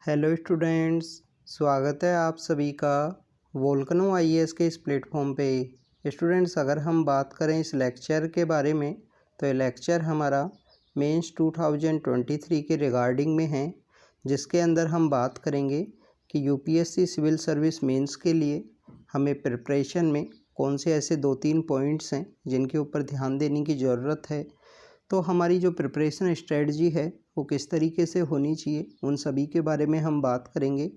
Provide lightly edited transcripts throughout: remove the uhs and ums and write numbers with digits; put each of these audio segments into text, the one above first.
Hello students, स्वागत है आप सभी का वोल्केनो आईएएस के इस प्लेटफॉर्म पे। स्टूडेंट्स, अगर हम बात करें इस लेक्चर के बारे में तो ये लेक्चर हमारा मेंस 2023 के रिगार्डिंग में है, जिसके अंदर हम बात करेंगे कि यूपीएससी सिविल सर्विस मेंस के लिए हमें प्रिपरेशन में कौन से ऐसे 2-3 पॉइंट्स हैं जिनके ऊपर ध्यान देने की ज़रूरत है। तो हमारी जो प्रिपरेशन स्ट्रेटजी है वो किस तरीके से होनी चाहिए, उन सभी के बारे में हम बात करेंगे।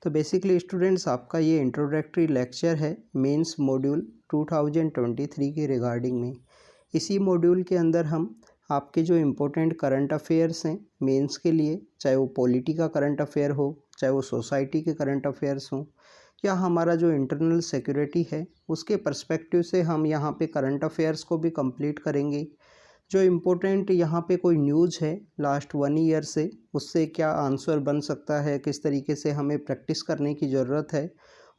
तो बेसिकली स्टूडेंट्स, आपका ये इंट्रोडक्टरी लेक्चर है मेंस मॉड्यूल 2023 के रिगार्डिंग में। इसी मॉड्यूल के अंदर हम आपके जो इम्पोर्टेंट करंट अफेयर्स हैं मेंस के लिए, चाहे वो पॉलिटी का करंट अफेयर हो, चाहे वो सोसाइटी के करंट अफेयर्स हों, या हमारा जो इंटरनल सिक्योरिटी है उसके पर्सपेक्टिव से हम यहाँ पे करंट अफेयर्स को भी कंप्लीट करेंगे। जो इम्पोर्टेंट यहाँ पे कोई न्यूज़ है लास्ट 1 ईयर से, उससे क्या आंसर बन सकता है, किस तरीके से हमें प्रैक्टिस करने की ज़रूरत है,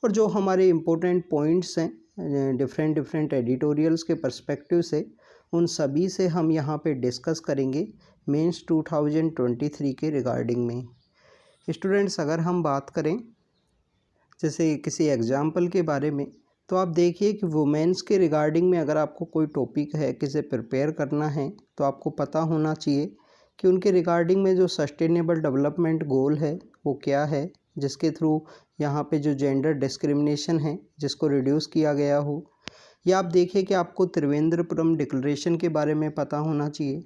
और जो हमारे इम्पोर्टेंट पॉइंट्स हैं डिफरेंट एडिटोरियल्स के पर्सपेक्टिव से, उन सभी से हम यहाँ पे डिस्कस करेंगे मेंस 2023 के रिगार्डिंग में। स्टूडेंट्स, अगर हम बात करें जैसे किसी एग्जाम्पल के बारे में, तो आप देखिए कि वुमेन्स के रिगार्डिंग में अगर आपको कोई टॉपिक है किसे प्रिपेयर करना है तो आपको पता होना चाहिए कि उनके रिगार्डिंग में जो सस्टेनेबल डेवलपमेंट गोल है वो क्या है, जिसके थ्रू यहाँ पे जो जेंडर डिस्क्रिमिनेशन है जिसको रिड्यूस किया गया हो। या आप देखिए कि आपको त्रिवेंद्रपुरम डिक्लेरेशन के बारे में पता होना चाहिए।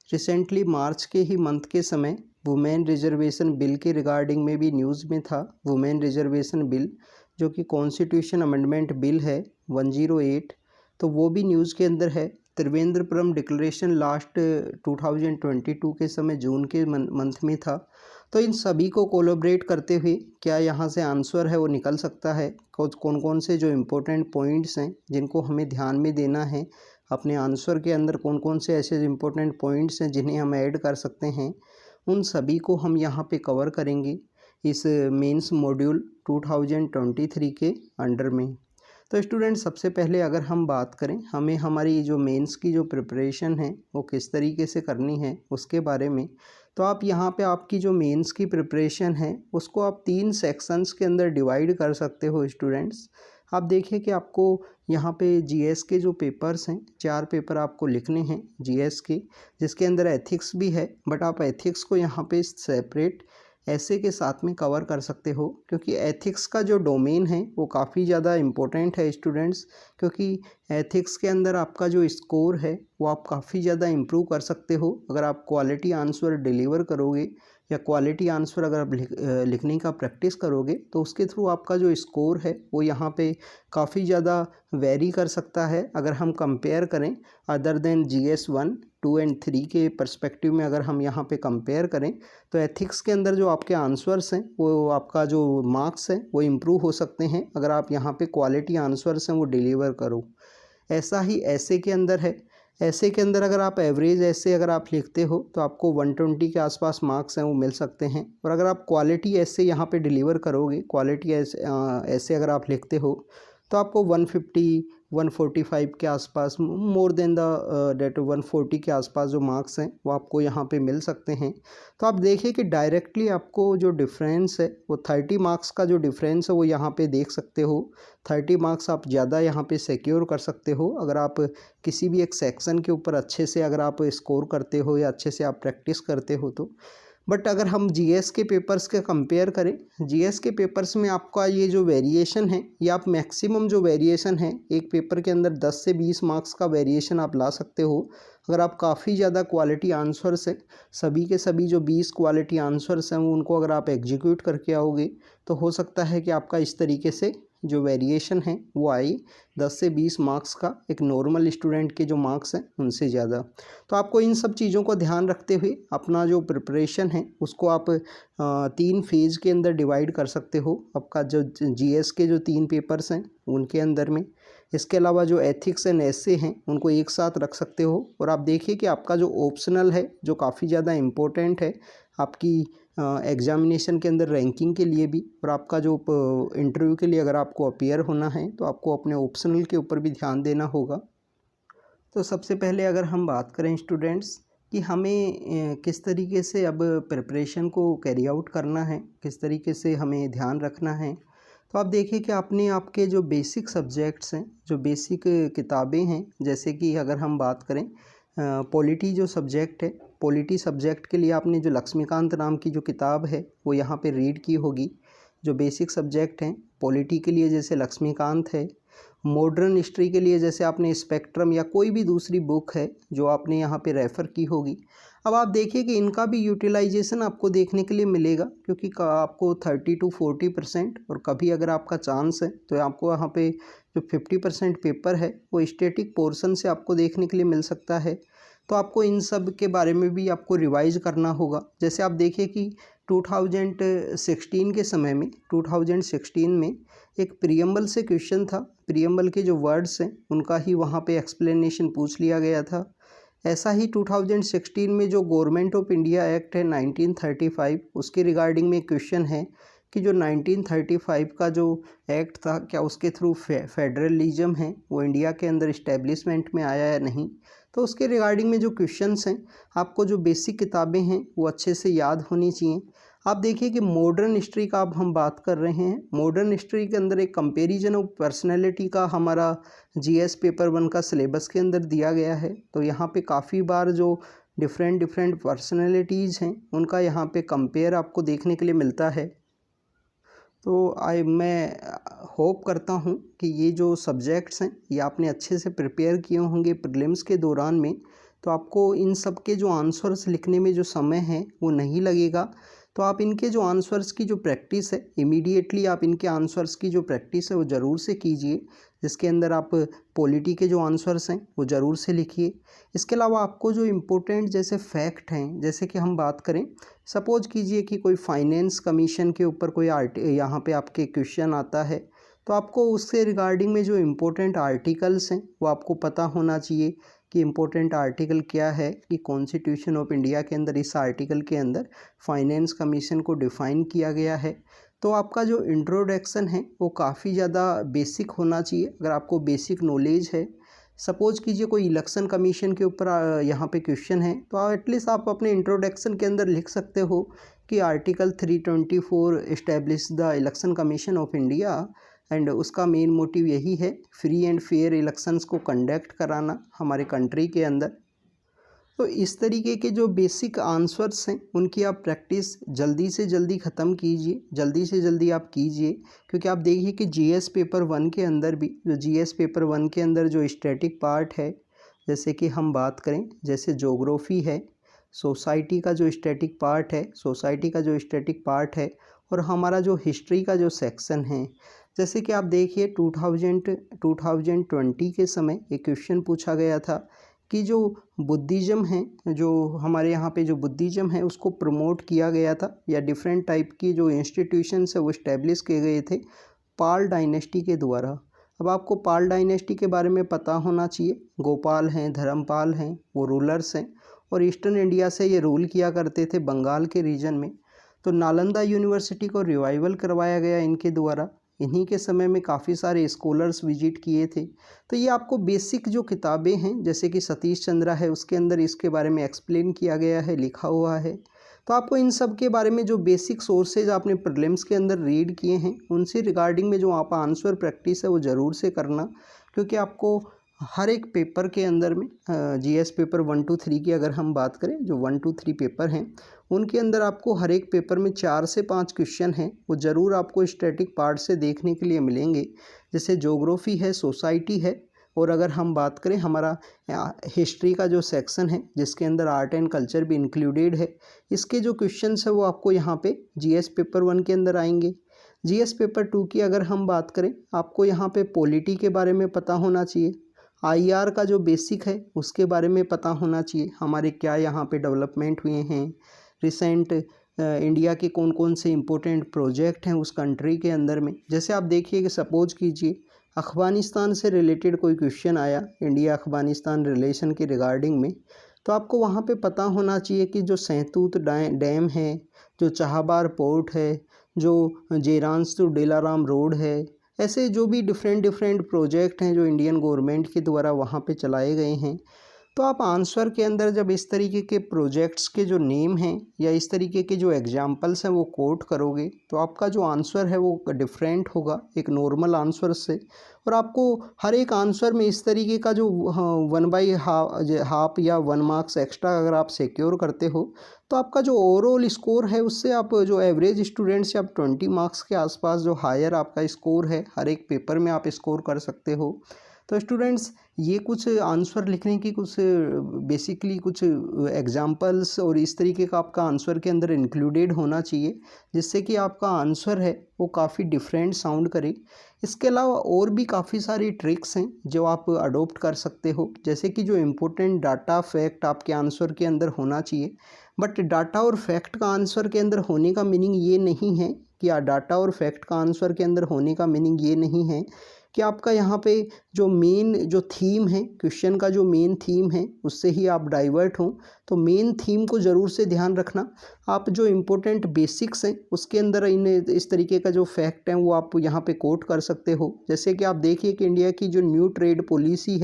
रिसेंटली मार्च के ही मंथ के समय वुमेन रिजर्वेशन बिल के रिगार्डिंग में भी न्यूज़ में था। वुमेन रिजर्वेशन बिल जो कि कॉन्स्टिट्यूशन अमेंडमेंट बिल है 108, तो वो भी न्यूज़ के अंदर है। त्रिवेंद्रपुरम डिक्लेरेशन लास्ट 2022 के समय जून के मंथ में था। तो इन सभी को कोलैबोरेट करते हुए क्या यहाँ से आंसर है वो निकल सकता है, कौन कौन से जो इम्पोर्टेंट पॉइंट्स हैं जिनको हमें ध्यान में देना है अपने आंसर के अंदर, कौन कौन से ऐसे इम्पोर्टेंट पॉइंट्स हैं जिन्हें हम ऐड कर सकते हैं, उन सभी को हम यहाँ पे कवर करेंगे इस मेंस मॉड्यूल 2023 के अंडर में। तो स्टूडेंट, सबसे पहले अगर हम बात करें हमें हमारी जो मेंस की जो प्रिपरेशन है वो किस तरीके से करनी है उसके बारे में, तो आप यहाँ पे आपकी जो मेंस की प्रिपरेशन है उसको आप 3 सेक्शंस के अंदर डिवाइड कर सकते हो। स्टूडेंट्स, आप देखिए कि आपको यहाँ पे जीएस के जो पेपर्स हैं 4 पेपर आपको लिखने हैं जीएस के, जिसके अंदर एथिक्स भी है, बट आप एथिक्स को यहाँ पे सेपरेट ऐसे के साथ में कवर कर सकते हो, क्योंकि एथिक्स का जो डोमेन है वो काफ़ी ज़्यादा इम्पोर्टेंट है स्टूडेंट्स। क्योंकि एथिक्स के अंदर आपका जो स्कोर है वो आप काफ़ी ज़्यादा इम्प्रूव कर सकते हो अगर आप क्वालिटी आंसर डिलीवर करोगे, या क्वालिटी आंसर अगर आप लिखने का प्रैक्टिस करोगे तो उसके थ्रू आपका जो स्कोर है वो यहाँ पे काफ़ी ज़्यादा वेरी कर सकता है। अगर हम कंपेयर करें अदर देन जीएस 1, 2 एंड 3 के पर्सपेक्टिव में अगर हम यहाँ पे कंपेयर करें तो एथिक्स के अंदर जो आपके आंसर्स हैं वो आपका जो मार्क्स हैं वो इम्प्रूव हो सकते हैं अगर आप यहाँ पे क्वालिटी आंसर्स हैं वो डिलीवर करो। ऐसा ही ऐसे के अंदर है। ऐसे के अंदर अगर आप एवरेज ऐसे अगर आप लिखते हो तो आपको 120 के आसपास मार्क्स हैं वो मिल सकते हैं, और अगर आप क्वालिटी ऐसे यहाँ पे डिलीवर करोगे, क्वालिटी ऐसे अगर आप लिखते हो तो आपको 150 145 के आसपास, मोर देन द डेट 140 के आसपास जो मार्क्स हैं वो आपको यहाँ पे मिल सकते हैं। तो आप देखिए कि डायरेक्टली आपको जो डिफरेंस है वो 30 मार्क्स का जो डिफरेंस है वो यहाँ पे देख सकते हो। 30 मार्क्स आप ज़्यादा यहाँ पे सिक्योर कर सकते हो अगर आप किसी भी एक सेक्शन के ऊपर अच्छे से अगर आप स्कोर करते हो या अच्छे से आप प्रैक्टिस करते हो तो। बट अगर हम जीएस के पेपर्स के कंपेयर करें, जीएस के पेपर्स में आपका ये जो वेरिएशन है, ये आप मैक्सिमम जो वेरिएशन है एक पेपर के अंदर 10 से 20 मार्क्स का वेरिएशन आप ला सकते हो अगर आप काफ़ी ज़्यादा क्वालिटी आंसर्स है, सभी के सभी जो 20 क्वालिटी आंसर्स हैं उनको अगर आप एग्जीक्यूट करके आओगे तो हो सकता है कि आपका इस तरीके से जो वेरिएशन है वो आई 10 से 20 मार्क्स का, एक नॉर्मल स्टूडेंट के जो मार्क्स हैं उनसे ज़्यादा। तो आपको इन सब चीज़ों को ध्यान रखते हुए अपना जो प्रिपरेशन है उसको आप 3 फेज़ के अंदर डिवाइड कर सकते हो। आपका जो जीएस के जो 3 पेपर्स हैं उनके अंदर में, इसके अलावा जो एथिक्स एंड एसे हैं उनको एक साथ रख सकते हो। और आप देखिए कि आपका जो ऑप्शनल है जो काफ़ी ज़्यादा इम्पोर्टेंट है आपकी एग्जामिनेशन के अंदर रैंकिंग के लिए भी, और आपका जो इंटरव्यू के लिए अगर आपको अपीयर होना है तो आपको अपने ऑप्शनल के ऊपर भी ध्यान देना होगा। तो सबसे पहले अगर हम बात करें स्टूडेंट्स कि हमें किस तरीके से अब प्रिपरेशन को कैरी आउट करना है, किस तरीके से हमें ध्यान रखना है। तो आप देखिए कि आपके जो बेसिक सब्जेक्ट्स हैं, जो बेसिक किताबें हैं, जैसे कि अगर हम बात करें पॉलिटी जो सब्जेक्ट है, पॉलिटी सब्जेक्ट के लिए आपने जो लक्ष्मीकांत नाम की जो किताब है वो यहाँ पे रीड की होगी। जो बेसिक सब्जेक्ट हैं पॉलिटी के लिए जैसे लक्ष्मीकांत है, मॉडर्न हिस्ट्री के लिए जैसे आपने स्पेक्ट्रम या कोई भी दूसरी बुक है जो आपने यहाँ पे रेफ़र की होगी। अब आप देखिए कि इनका भी यूटिलाइजेशन आपको देखने के लिए मिलेगा, क्योंकि आपको 30 to 40% और कभी अगर आपका चांस है तो आपको यहाँ पे जो 50% पेपर है वो स्टैटिक पोर्शन से आपको देखने के लिए मिल सकता है। तो आपको इन सब के बारे में भी आपको रिवाइज़ करना होगा। जैसे आप देखिए कि 2016 के समय में 2016 में एक प्रियम्बल से क्वेश्चन था, प्रियम्बल के जो वर्ड्स हैं उनका ही वहाँ पे एक्सप्लेनेशन पूछ लिया गया था। ऐसा ही 2016 में जो गवर्नमेंट ऑफ इंडिया एक्ट है 1935 उसके रिगार्डिंग में क्वेश्चन है कि जो 1935 का जो एक्ट था क्या उसके थ्रू फेडरलिज्म है वो इंडिया के अंदर इस्टेब्लिशमेंट में आया या नहीं। तो उसके रिगार्डिंग में जो क्वेश्चंस हैं आपको जो बेसिक किताबें हैं वो अच्छे से याद होनी चाहिए। आप देखिए कि मॉडर्न हिस्ट्री का अब हम बात कर रहे हैं। मॉडर्न हिस्ट्री के अंदर एक कंपैरिजन ऑफ पर्सनैलिटी का हमारा जीएस पेपर 1 का सिलेबस के अंदर दिया गया है। तो यहाँ पे काफ़ी बार जो डिफरेंट पर्सनैलिटीज़ हैं उनका यहाँ पे कंपेयर आपको देखने के लिए मिलता है। तो मैं होप करता हूँ कि ये जो सब्जेक्ट्स हैं ये आपने अच्छे से प्रिपेयर किए होंगे प्रीलिम्स के दौरान में, तो आपको इन सब के जो आंसर्स लिखने में जो समय है वो नहीं लगेगा। तो आप इनके जो आंसर्स की जो प्रैक्टिस है इमीडिएटली आप इनके आंसर्स की जो प्रैक्टिस है वो ज़रूर से कीजिए, जिसके अंदर आप पॉलिटी के जो आंसर्स हैं वो ज़रूर से लिखिए। इसके अलावा आपको जो इम्पोर्टेंट जैसे फैक्ट हैं, जैसे कि हम बात करें सपोज कीजिए कि कोई फाइनेंस कमीशन के ऊपर कोई यहाँ पे आपके क्वेश्चन आता है, तो आपको उससे रिगार्डिंग में जो इम्पोर्टेंट आर्टिकल्स हैं वो आपको पता होना चाहिए कि इम्पोर्टेंट आर्टिकल क्या है, कि कॉन्स्टिट्यूशन ऑफ इंडिया के अंदर इस आर्टिकल के अंदर फाइनेंस कमीशन को डिफ़ाइन किया गया है। तो आपका जो इंट्रोडक्शन है वो काफ़ी ज़्यादा बेसिक होना चाहिए। अगर आपको बेसिक नॉलेज है, सपोज कीजिए कोई इलेक्शन कमीशन के ऊपर यहाँ पे क्वेश्चन है, तो एटलीस्ट आप अपने इंट्रोडक्शन के अंदर लिख सकते हो कि article 324 establish the election commission of India and उसका मेन मोटिव यही है फ्री एंड फेयर इलेक्शंस को कंडक्ट कराना हमारे कंट्री के अंदर। तो इस तरीके के जो बेसिक आंसर्स हैं उनकी आप प्रैक्टिस जल्दी से जल्दी ख़त्म कीजिए, जल्दी से जल्दी आप कीजिए, क्योंकि आप देखिए कि जीएस पेपर 1 के अंदर भी जो जीएस पेपर 1 के अंदर जो स्टैटिक पार्ट है, जैसे कि हम बात करें जैसे ज्योग्राफी है, सोसाइटी का जो स्टैटिक पार्ट है, सोसाइटी का जो स्टैटिक पार्ट है, और हमारा जो हिस्ट्री का जो सेक्शन है, जैसे कि आप देखिए 2020 के समय एक क्वेश्चन पूछा गया था कि जो बुद्धिज़्म है, जो हमारे यहाँ पे जो बुद्धिज़्म है उसको प्रमोट किया गया था या डिफरेंट टाइप की जो इंस्टीट्यूशंस है वो इस्टेब्लिश किए गए थे पाल डायनेस्टी के द्वारा। अब आपको पाल डायनेस्टी के बारे में पता होना चाहिए। गोपाल हैं, धर्मपाल हैं, वो रूलर्स हैं और ईस्टर्न इंडिया से ये रूल किया करते थे बंगाल के रीजन में। तो नालंदा यूनिवर्सिटी को रिवाइवल करवाया गया इनके द्वारा। इन्हीं के समय में काफ़ी सारे स्कॉलर्स विजिट किए थे। तो ये आपको बेसिक जो किताबें हैं जैसे कि सतीश चंद्रा है उसके अंदर इसके बारे में एक्सप्लेन किया गया है, लिखा हुआ है। तो आपको इन सब के बारे में जो बेसिक सोर्सेज आपने प्रीलिम्स के अंदर रीड किए हैं उनसे रिगार्डिंग में जो आप आंसर प्रैक्टिस है वो ज़रूर से करना, क्योंकि आपको हर एक पेपर के अंदर में जीएस पेपर 1 to 3 की अगर हम बात करें, जो 1 to 3 पेपर हैं उनके अंदर आपको हर एक पेपर में 4 से 5 क्वेश्चन हैं वो ज़रूर आपको स्टैटिक पार्ट से देखने के लिए मिलेंगे। जैसे ज्योग्राफी है, सोसाइटी है, और अगर हम बात करें हमारा हिस्ट्री का जो सेक्शन है जिसके अंदर आर्ट एंड कल्चर भी इंक्लूडेड है, इसके जो क्वेश्चंस है वो आपको यहाँ पे जीएस पेपर 1 के अंदर आएंगे। जीएस पेपर 2 की अगर हम बात करें, आपको यहाँ पे पॉलिटी के बारे में पता होना चाहिए, आईआर का जो बेसिक है उसके बारे में पता होना चाहिए, हमारे क्या यहाँ पे डेवलपमेंट हुए हैं, रिसेंट इंडिया के कौन कौन से इम्पोर्टेंट प्रोजेक्ट हैं उस कंट्री के अंदर में। जैसे आप देखिए कि सपोज कीजिए अफ़गानिस्तान से रिलेटेड कोई क्वेश्चन आया, इंडिया अफ़गानिस्तान रिलेशन के रिगार्डिंग में, तो आपको वहाँ पे पता होना चाहिए कि जो सहतूत डैम है, जो चाहबार पोर्ट है, जो जेरांस टू डेलाराम रोड है, ऐसे जो भी डिफरेंट प्रोजेक्ट हैं जो इंडियन गवर्नमेंट के द्वारा वहाँ पे चलाए गए हैं, तो आप आंसर के अंदर जब इस तरीके के प्रोजेक्ट्स के जो नेम हैं या इस तरीके के जो एग्जांपल्स हैं वो कोट करोगे तो आपका जो आंसर है वो डिफरेंट होगा एक नॉर्मल आंसर से। और आपको हर एक आंसर में इस तरीके का जो 1/2 या 1 मार्क्स एक्स्ट्रा अगर आप सिक्योर करते हो तो आपका जो ओवरऑल स्कोर है उससे आप जो एवरेज स्टूडेंट से आप 20 मार्क्स के आसपास जो हायर आपका स्कोर है हर एक पेपर में आप स्कोर कर सकते हो। तो स्टूडेंट्स ये कुछ आंसर लिखने की कुछ बेसिकली कुछ एग्जांपल्स और इस तरीके का आपका आंसर के अंदर इंक्लूडेड होना चाहिए जिससे कि आपका आंसर है वो काफ़ी डिफरेंट साउंड करे। इसके अलावा और भी काफ़ी सारी ट्रिक्स हैं जो आप अडोप्ट कर सकते हो, जैसे कि जो इम्पोर्टेंट डाटा फैक्ट आपके आंसर के अंदर होना चाहिए। बट डाटा और फैक्ट का आंसर के अंदर होने का मीनिंग ये नहीं है कि डाटा और फैक्ट का आंसर के अंदर होने का मीनिंग ये नहीं है कि आपका यहाँ पे जो मेन जो थीम है क्वेश्चन का जो मेन थीम है उससे ही आप डाइवर्ट हों। तो मेन थीम को ज़रूर से ध्यान रखना। आप जो इम्पोर्टेंट बेसिक्स हैं उसके अंदर इन इस तरीके का जो फैक्ट है वो आप यहाँ पे कोट कर सकते हो। जैसे कि आप देखिए कि इंडिया की जो न्यू ट्रेड पॉलिसी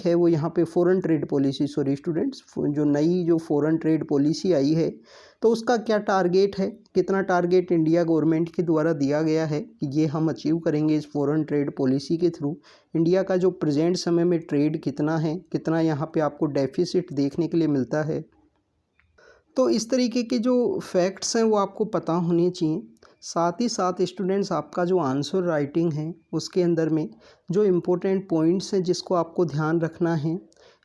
है वो यहाँ पे foreign trade policy sorry students जो नई जो फॉरेन ट्रेड पॉलिसी आई है तो उसका क्या टारगेट है, कितना टारगेट इंडिया गवर्नमेंट के द्वारा दिया गया है कि ये हम अचीव करेंगे इस फॉरेन ट्रेड पॉलिसी के थ्रू। इंडिया का जो प्रेजेंट समय में ट्रेड कितना है, कितना यहाँ पे आपको डेफिसिट देखने के लिए मिलता है। तो इस तरीके के जो फैक्ट्स हैं वो आपको पता होने चाहिए। साथ ही साथ स्टूडेंट्स आपका जो आंसर राइटिंग है उसके अंदर में जो इम्पोर्टेंट पॉइंट्स हैं जिसको आपको ध्यान रखना है,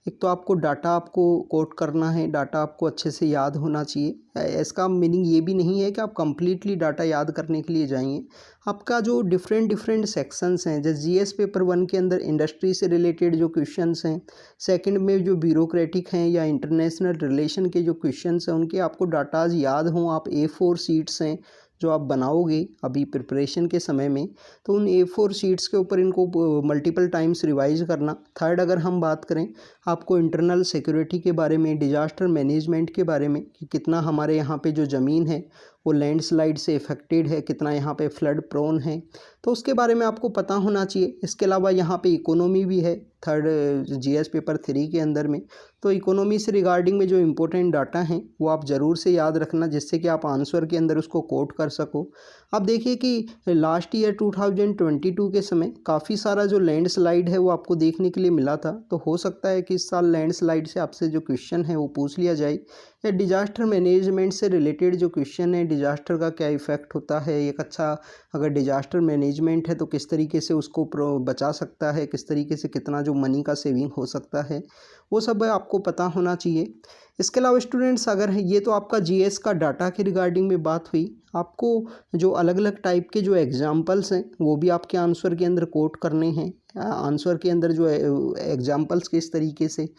एक तो आपको डाटा आपको कोट करना है, डाटा आपको अच्छे से याद होना चाहिए। इसका मीनिंग ये भी नहीं है कि आप कंप्लीटली डाटा याद करने के लिए जाएंगे। आपका जो डिफरेंट सेक्शंस हैं जैसे जीएस पेपर 1 के अंदर इंडस्ट्री से रिलेटेड जो क्वेश्चंस हैं, सेकंड में जो ब्यूरोक्रेटिक हैं या इंटरनेशनल रिलेशन के जो क्वेश्चंस हैं उनके आपको डाटाज याद हों। आप A4 शीट्स हैं जो आप बनाओगे अभी प्रिपरेशन के समय में तो उन A4 शीट्स के ऊपर इनको मल्टीपल टाइम्स रिवाइज करना। थर्ड अगर हम बात करें आपको इंटरनल सिक्योरिटी के बारे में, डिजास्टर मैनेजमेंट के बारे में कि कितना हमारे यहाँ पे जो ज़मीन है वो लैंडस्लाइड से इफ़ेक्टेड है, कितना यहाँ पे फ्लड प्रोन है, तो उसके बारे में आपको पता होना चाहिए। इसके अलावा यहाँ पे इकोनॉमी भी है थर्ड जीएस पेपर 3 के अंदर में। तो इकोनॉमी से रिगार्डिंग में जो इम्पोर्टेंट डाटा हैं वो आप ज़रूर से याद रखना जिससे कि आप आंसर के अंदर उसको कोट कर सको। अब देखिए कि लास्ट ईयर 2022 के समय काफ़ी सारा जो लैंडस्लाइड है वो आपको देखने के लिए मिला था। तो हो सकता है कि इस साल लैंडस्लाइड से आपसे जो क्वेश्चन है वो पूछ लिया जाए, या डिजास्टर मैनेजमेंट से रिलेटेड जो क्वेश्चन है डिजास्टर का क्या इफ़ेक्ट होता है, एक अच्छा अगर डिजास्टर मैनेजमेंट है तो किस तरीके से उसको बचा सकता है, किस तरीके से कितना जो मनी का सेविंग हो सकता है, वो सब आपको पता होना चाहिए। इसके अलावा स्टूडेंट्स अगर ये तो आपका जीएस का डाटा के रिगार्डिंग में बात हुई, आपको जो अलग अलग टाइप के जो एग्जांपल्स हैं वो भी आपके आंसर के अंदर कोट करने हैं। आंसर के अंदर जो एग्जांपल्स किस तरीके से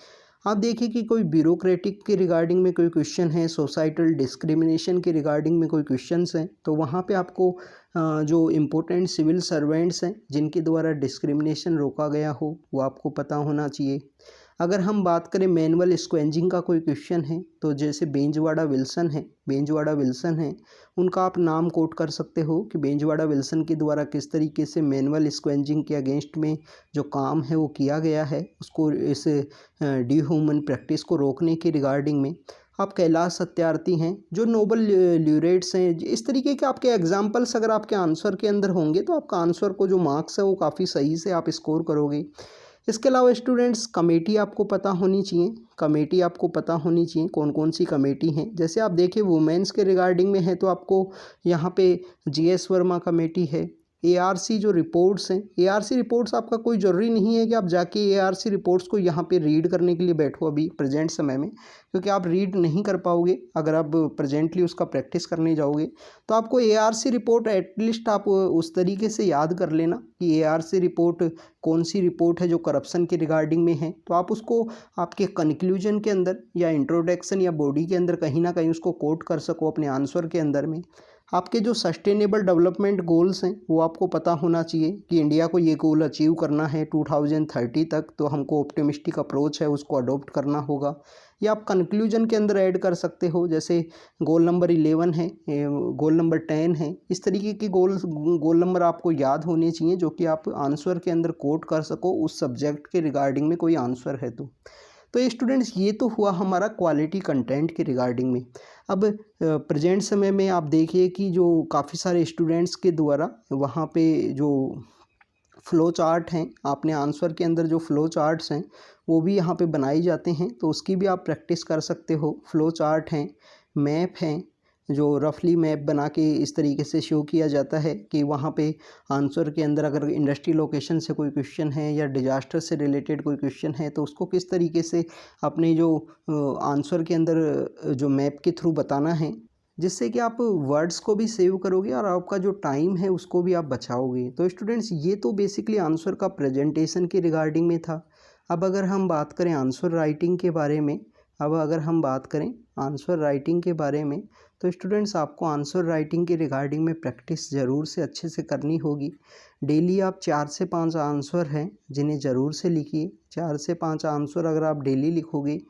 आप देखिए कि कोई ब्यूरोक्रेटिक के रिगार्डिंग में कोई क्वेश्चन है, सोसाइटल डिस्क्रिमिनेशन के रिगार्डिंग में कोई क्वेश्चंस हैं तो वहाँ पे आपको जो इम्पोर्टेंट सिविल सर्वेंट्स हैं जिनके द्वारा डिस्क्रिमिनेशन रोका गया हो वो आपको पता होना चाहिए। अगर हम बात करें मैनुअल स्क्वेंजिंग का कोई क्वेश्चन है तो जैसे बेंजवाड़ा विल्सन है उनका आप नाम कोट कर सकते हो कि बेंजवाड़ा विल्सन के द्वारा किस तरीके से मैनुअल स्क्वेंजिंग के अगेंस्ट में जो काम है वो किया गया है, उसको इस डिह्यूमन प्रैक्टिस को रोकने के रिगार्डिंग में। आप कैलाश सत्यार्थी हैं जो नोबल ल्यूरेट्स हैं। इस तरीके के आपके एग्जाम्पल्स अगर आपके आंसर के अंदर होंगे तो आपका आंसर को जो मार्क्स है वो काफ़ी सही से आप स्कोर करोगे। इसके अलावा स्टूडेंट्स कमेटी आपको पता होनी चाहिए, कौन कौन सी कमेटी हैं। जैसे आप देखिए वुमेन्स के रिगार्डिंग में है तो आपको यहाँ पे जीएस वर्मा कमेटी है। एआरसी जो रिपोर्ट्स हैं, एआरसी रिपोर्ट्स आपका कोई ज़रूरी नहीं है कि आप जाके एआरसी रिपोर्ट्स को यहाँ पे रीड करने के लिए बैठो अभी प्रेजेंट समय में, क्योंकि आप रीड नहीं कर पाओगे अगर आप प्रेजेंटली उसका प्रैक्टिस करने जाओगे। तो आपको एआरसी रिपोर्ट एटलीस्ट आप उस तरीके से याद कर लेना कि एआरसी रिपोर्ट कौन सी रिपोर्ट है जो करप्शन के रिगार्डिंग में है, तो आप उसको आपके कंक्लूजन के अंदर या इंट्रोडक्शन या बॉडी के अंदर कहीं ना कहीं उसको कोट कर सको अपने आंसर के अंदर में। आपके जो सस्टेनेबल डेवलपमेंट गोल्स हैं वो आपको पता होना चाहिए कि इंडिया को ये गोल अचीव करना है 2030 तक, तो हमको ऑप्टिमिस्टिक अप्रोच है उसको अडॉप्ट करना होगा। या आप कंक्लूजन के अंदर ऐड कर सकते हो। जैसे गोल नंबर 11 है, गोल नंबर 10 है, इस तरीके के गोल नंबर आपको याद होने चाहिए जो कि आप आंसर के अंदर कोट कर सको उस सब्जेक्ट के रिगार्डिंग में कोई आंसर है तो ये स्टूडेंट्स ये तो हुआ हमारा क्वालिटी कंटेंट के रिगार्डिंग में। अब प्रेजेंट समय में आप देखिए कि जो काफ़ी सारे स्टूडेंट्स के द्वारा वहाँ पे जो फ़्लो चार्ट हैं, आपने आंसर के अंदर जो फ़्लो चार्ट्स हैं वो भी यहाँ पे बनाए जाते हैं, तो उसकी भी आप प्रैक्टिस कर सकते हो। फ़्लो चार्ट हैं, मैप हैं, जो रफली मैप बना के इस तरीके से शो किया जाता है कि वहाँ पे आंसर के अंदर अगर इंडस्ट्री लोकेशन से कोई क्वेश्चन है या डिजास्टर से रिलेटेड कोई क्वेश्चन है तो उसको किस तरीके से अपने जो आंसर के अंदर जो मैप के थ्रू बताना है, जिससे कि आप वर्ड्स को भी सेव करोगे और आपका जो टाइम है उसको भी आप बचाओगे। तो स्टूडेंट्स ये तो बेसिकली आंसर का प्रेजेंटेशन के रिगार्डिंग में था। अब अगर हम बात करें आंसर राइटिंग के बारे में, तो स्टूडेंट्स आपको आंसर राइटिंग के रिगार्डिंग में प्रैक्टिस ज़रूर से अच्छे से करनी होगी। डेली आप 4 से 5 आंसर हैं जिन्हें ज़रूर से लिखिए। 4 से 5 आंसर अगर आप डेली लिखोगे,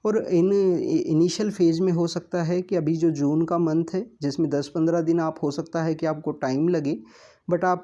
और इनिशियल फेज़ में हो सकता है कि अभी जो जून का मंथ है जिसमें 10-15 दिन आप हो सकता है कि आपको टाइम लगे, बट आप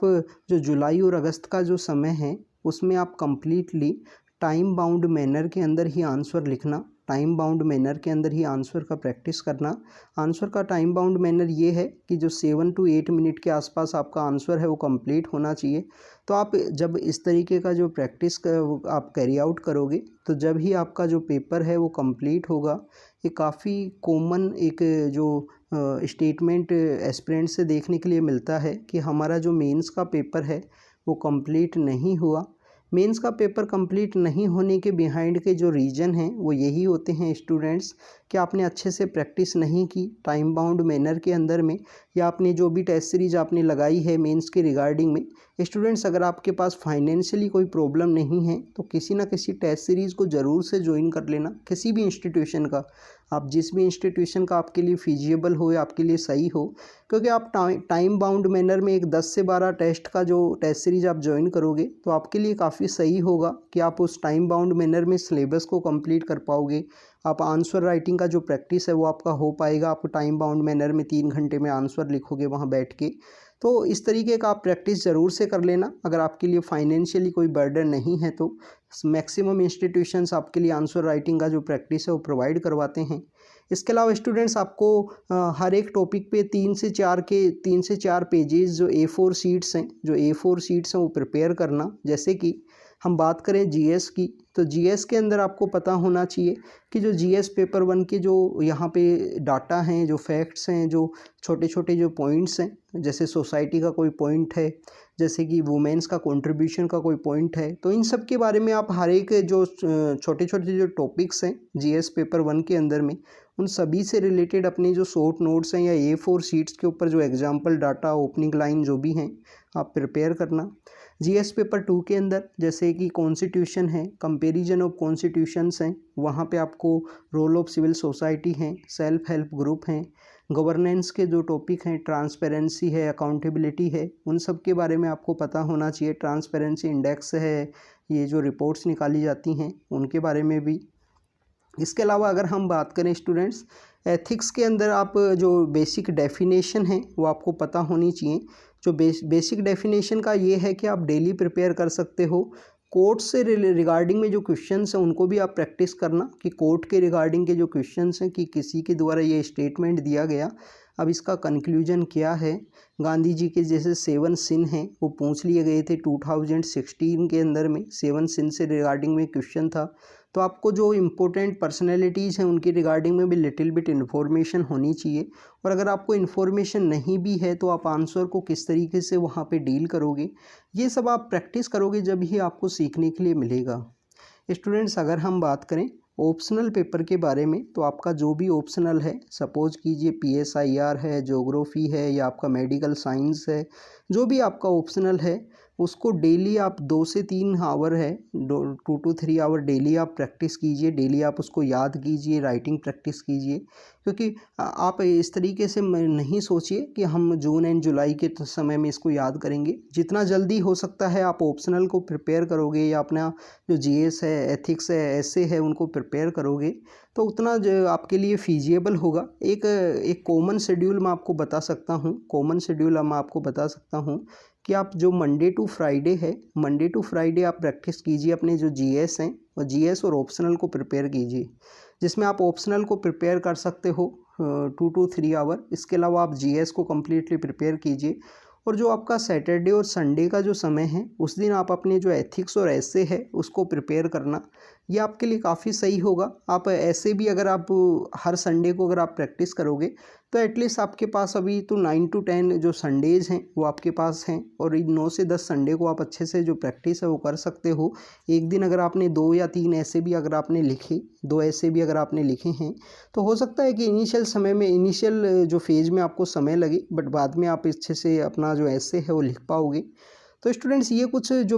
जो जुलाई और अगस्त का जो समय है उसमें आप कंप्लीटली टाइम बाउंड मैनर के अंदर ही आंसर लिखना, टाइम बाउंड मैनर के अंदर ही आंसर का प्रैक्टिस करना। आंसर का टाइम बाउंड मैनर ये है कि जो 7 to 8 मिनट के आसपास आपका आंसर है वो कंप्लीट होना चाहिए। तो आप जब इस तरीके का जो प्रैक्टिस आप कैरी आउट करोगे तो जब ही आपका जो पेपर है वो कंप्लीट होगा। ये काफ़ी कॉमन एक जो स्टेटमेंट एस्पिरेंट से देखने के लिए मिलता है कि हमारा जो मेंस का पेपर है वो कंप्लीट नहीं हुआ। मेंस का पेपर कंप्लीट नहीं होने के बिहाइंड के जो रीज़न हैं वो यही होते हैं स्टूडेंट्स कि आपने अच्छे से प्रैक्टिस नहीं की टाइम बाउंड मैनर के अंदर में, या आपने जो भी टेस्ट सीरीज आपने लगाई है मेंस के रिगार्डिंग में। स्टूडेंट्स अगर आपके पास फाइनेंशियली कोई प्रॉब्लम नहीं है तो किसी ना किसी टेस्ट सीरीज़ को ज़रूर से ज्वाइन कर लेना, किसी भी इंस्टीट्यूशन का। आप जिस भी इंस्टीट्यूशन का आपके लिए फिजिबल हो या आपके लिए सही हो, क्योंकि आप टाइम बाउंड मैनर में एक 10 से 12 टेस्ट का जो टेस्ट सीरीज आप ज्वाइन करोगे तो आपके लिए काफ़ी सही होगा कि आप उस टाइम बाउंड मैनर में सिलेबस को कंप्लीट कर पाओगे। आप आंसर राइटिंग का जो प्रैक्टिस है वो आपका हो पाएगा। आप टाइम बाउंड मैनर में 3 घंटे में आंसर लिखोगे वहाँ बैठ के। तो इस तरीके का आप प्रैक्टिस ज़रूर से कर लेना। अगर आपके लिए फाइनेंशियली कोई बर्डन नहीं है तो मैक्सिमम इंस्टीट्यूशंस आपके लिए आंसर राइटिंग का जो प्रैक्टिस है वो प्रोवाइड करवाते हैं। इसके अलावा स्टूडेंट्स आपको हर एक टॉपिक पे 3 से 4 पेजेस जो A4 शीट्स हैं वो प्रिपेयर करना। जैसे कि हम बात करें जीएस की, तो जीएस के अंदर आपको पता होना चाहिए कि जो जीएस पेपर 1 के जो यहाँ पे डाटा हैं, जो फैक्ट्स हैं, जो छोटे छोटे जो पॉइंट्स हैं, जैसे सोसाइटी का कोई पॉइंट है, जैसे कि वुमेन्स का कंट्रीब्यूशन का कोई पॉइंट है, तो इन सब के बारे में आप हर एक जो छोटे छोटे जो टॉपिक्स हैं जीएस पेपर 1 के अंदर में, उन सभी से रिलेटेड अपने जो शॉर्ट नोट्स हैं या A4 शीट्स के ऊपर जो एग्जाम्पल डाटा, ओपनिंग लाइन जो भी हैं आप प्रिपेयर करना। जीएस पेपर 2 के अंदर जैसे कि कॉन्स्टिट्यूशन है, कंपैरिजन ऑफ कॉन्स्टिट्यूशंस हैं, वहाँ पे आपको रोल ऑफ सिविल सोसाइटी हैं, सेल्फ हेल्प ग्रुप हैं, गवर्नेंस के जो टॉपिक हैं, ट्रांसपेरेंसी है, अकाउंटेबिलिटी है, उन सब के बारे में आपको पता होना चाहिए। ट्रांसपेरेंसी इंडेक्स है, ये जो रिपोर्ट्स निकाली जाती हैं उनके बारे में भी। इसके अलावा अगर हम बात करें स्टूडेंट्स, एथिक्स के अंदर आप जो बेसिक डेफिनेशन है वो आपको पता होनी चाहिए। जो बेसिक डेफिनेशन का ये है कि आप डेली प्रिपेयर कर सकते हो। कोर्ट से रिगार्डिंग में जो क्वेश्चंस हैं उनको भी आप प्रैक्टिस करना कि कोर्ट के रिगार्डिंग के जो क्वेश्चंस हैं कि किसी के द्वारा ये स्टेटमेंट दिया गया, अब इसका कंक्लूजन क्या है। गांधी जी के जैसे 7 सिन हैं वो पूछ लिए गए थे 2016 के अंदर में, 7 सिन से रिगार्डिंग में क्वेश्चन था। तो आपको जो इम्पोर्टेंट पर्सनैलिटीज़ हैं उनके रिगार्डिंग में भी लिटिल बिट इन्फॉर्मेशन होनी चाहिए। और अगर आपको इन्फॉर्मेशन नहीं भी है तो आप आंसर को किस तरीके से वहाँ पे डील करोगे, ये सब आप प्रैक्टिस करोगे जब ही आपको सीखने के लिए मिलेगा। स्टूडेंट्स अगर हम बात करें ऑप्शनल पेपर के बारे में, तो आपका जो भी ऑप्शनल है, सपोज कीजिए PSIR है, ज्योग्राफी है, या आपका मेडिकल साइंस है, जो भी आपका ऑप्शनल है उसको डेली आप 2 से 3 आवर है, 2 to 3 आवर डेली आप प्रैक्टिस कीजिए। डेली आप उसको याद कीजिए, राइटिंग प्रैक्टिस कीजिए। क्योंकि आप इस तरीके से नहीं सोचिए कि हम जून एंड जुलाई के समय में इसको याद करेंगे। जितना जल्दी हो सकता है आप ऑप्शनल को प्रिपेयर करोगे या अपना जो GS है, एथिक्स है, ऐसे है, उनको प्रिपेयर करोगे तो उतना जो आपके लिए फीजिएबल होगा। एक कॉमन शेड्यूल मैं आपको बता सकता हूँ, कि आप जो मंडे टू फ्राइडे है, मंडे टू फ्राइडे आप प्रैक्टिस कीजिए अपने जो जीएस हैं, और जीएस और ऑप्शनल को प्रिपेयर कीजिए, जिसमें आप ऑप्शनल को प्रिपेयर कर सकते हो 2 to 3 आवर। इसके अलावा आप जीएस को कम्प्लीटली प्रिपेयर कीजिए। और जो आपका सैटरडे और संडे का जो समय है, उस दिन आप अपने जो एथिक्स और ऐसे है उसको प्रिपेयर करना, ये आपके लिए काफ़ी सही होगा। आप ऐसे भी अगर आप हर संडे को अगर आप प्रैक्टिस करोगे तो एटलीस्ट आपके पास अभी तो 9 to 10 जो संडेज़ हैं वो आपके पास हैं, और इन 9 से 10 संडे को आप अच्छे से जो प्रैक्टिस है वो कर सकते हो। एक दिन अगर आपने 2 या 3 ऐसे भी अगर आपने लिखे, 2 ऐसे भी अगर आपने लिखे हैं, तो हो सकता है कि इनिशियल समय में, इनिशियल जो फेज़ में आपको समय लगे, बट बाद में आप अच्छे से अपना जो ऐसे है वो लिख पाओगे। तो स्टूडेंट्स, ये कुछ जो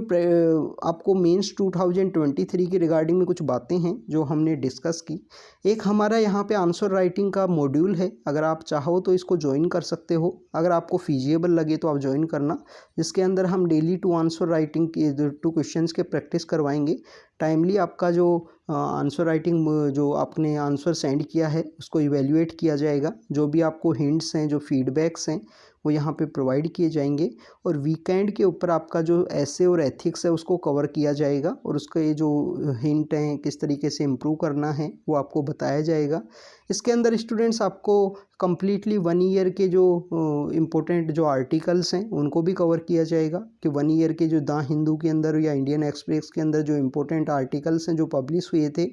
आपको मेंस 2023 के रिगार्डिंग में कुछ बातें हैं जो हमने डिस्कस की। एक हमारा यहाँ पे आंसर राइटिंग का मॉड्यूल है, अगर आप चाहो तो इसको ज्वाइन कर सकते हो, अगर आपको फीजिएबल लगे तो आप ज्वाइन करना, जिसके अंदर हम डेली 2 आंसर राइटिंग के 2 क्वेश्चंस के प्रैक्टिस करवाएंगे। टाइमली आपका जो आंसर राइटिंग जो आपने आंसर सेंड किया है उसको इवेल्युएट किया जाएगा, जो भी आपको हिंट्स हैं, जो फीडबैक्स हैं वो यहाँ पे प्रोवाइड किए जाएंगे, और वीकेंड के ऊपर आपका जो ऐसे और एथिक्स है उसको कवर किया जाएगा, और उसके जो हिंट हैं किस तरीके से इम्प्रूव करना है वो आपको बताया जाएगा। इसके अंदर स्टूडेंट्स आपको कम्प्लीटली 1 ईयर के जो इम्पोर्टेंट जो आर्टिकल्स हैं उनको भी कवर किया जाएगा, कि 1 ईयर के जो द हिंदू के अंदर या इंडियन एक्सप्रेस के अंदर जो इम्पोर्टेंट आर्टिकल्स हैं जो पब्लिश हुए थे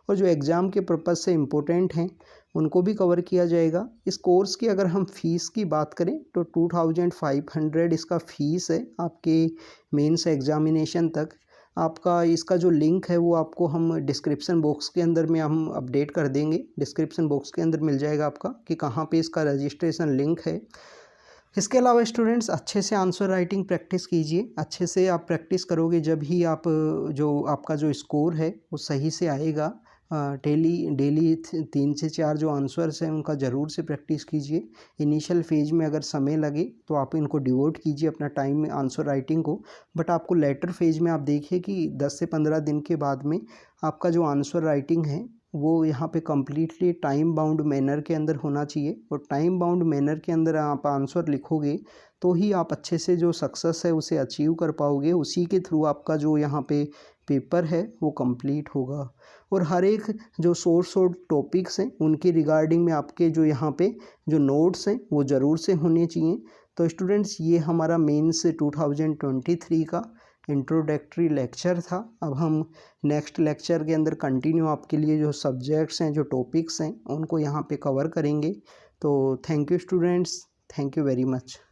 और जो एग्ज़ाम के पर्पज़ से इम्पोर्टेंट हैं उनको भी कवर किया जाएगा। इस कोर्स की अगर हम फ़ीस की बात करें तो 2500 इसका फ़ीस है आपके मेंस एग्ज़ामिनेशन तक। आपका इसका जो लिंक है वो आपको हम डिस्क्रिप्शन बॉक्स के अंदर में हम अपडेट कर देंगे, डिस्क्रिप्शन बॉक्स के अंदर मिल जाएगा आपका कि कहाँ पे इसका रजिस्ट्रेशन लिंक है। इसके अलावा स्टूडेंट्स, अच्छे से आंसर राइटिंग प्रैक्टिस कीजिए, अच्छे से आप प्रैक्टिस करोगे जब ही आप जो आपका जो स्कोर है वो सही से आएगा। डेली 3 से 4 जो आंसर्स हैं उनका ज़रूर से प्रैक्टिस कीजिए। इनिशियल फेज में अगर समय लगे तो आप इनको डिवोट कीजिए अपना टाइम में आंसर राइटिंग को, बट आपको लेटर फेज में आप देखिए कि 10 से 15 दिन के बाद में आपका जो आंसर राइटिंग है वो यहाँ पे कम्प्लीटली टाइम बाउंड मैनर के अंदर होना चाहिए, और टाइम बाउंड मैनर के अंदर आप आंसर लिखोगे तो ही आप अच्छे से जो सक्सेस है उसे अचीव कर पाओगे। उसी के थ्रू आपका जो यहाँ पे पेपर है वो कंप्लीट होगा। और हर एक जो सोर्स और टॉपिक्स हैं उनके रिगार्डिंग में आपके जो यहाँ पे जो नोट्स हैं वो ज़रूर से होने चाहिए। तो स्टूडेंट्स, ये हमारा मेंस 2023 का इंट्रोडक्टरी लेक्चर था। अब हम नेक्स्ट लेक्चर के अंदर कंटिन्यू आपके लिए जो सब्जेक्ट्स हैं, जो टॉपिक्स हैं उनको यहाँ पे कवर करेंगे। तो thank you students, thank you very much.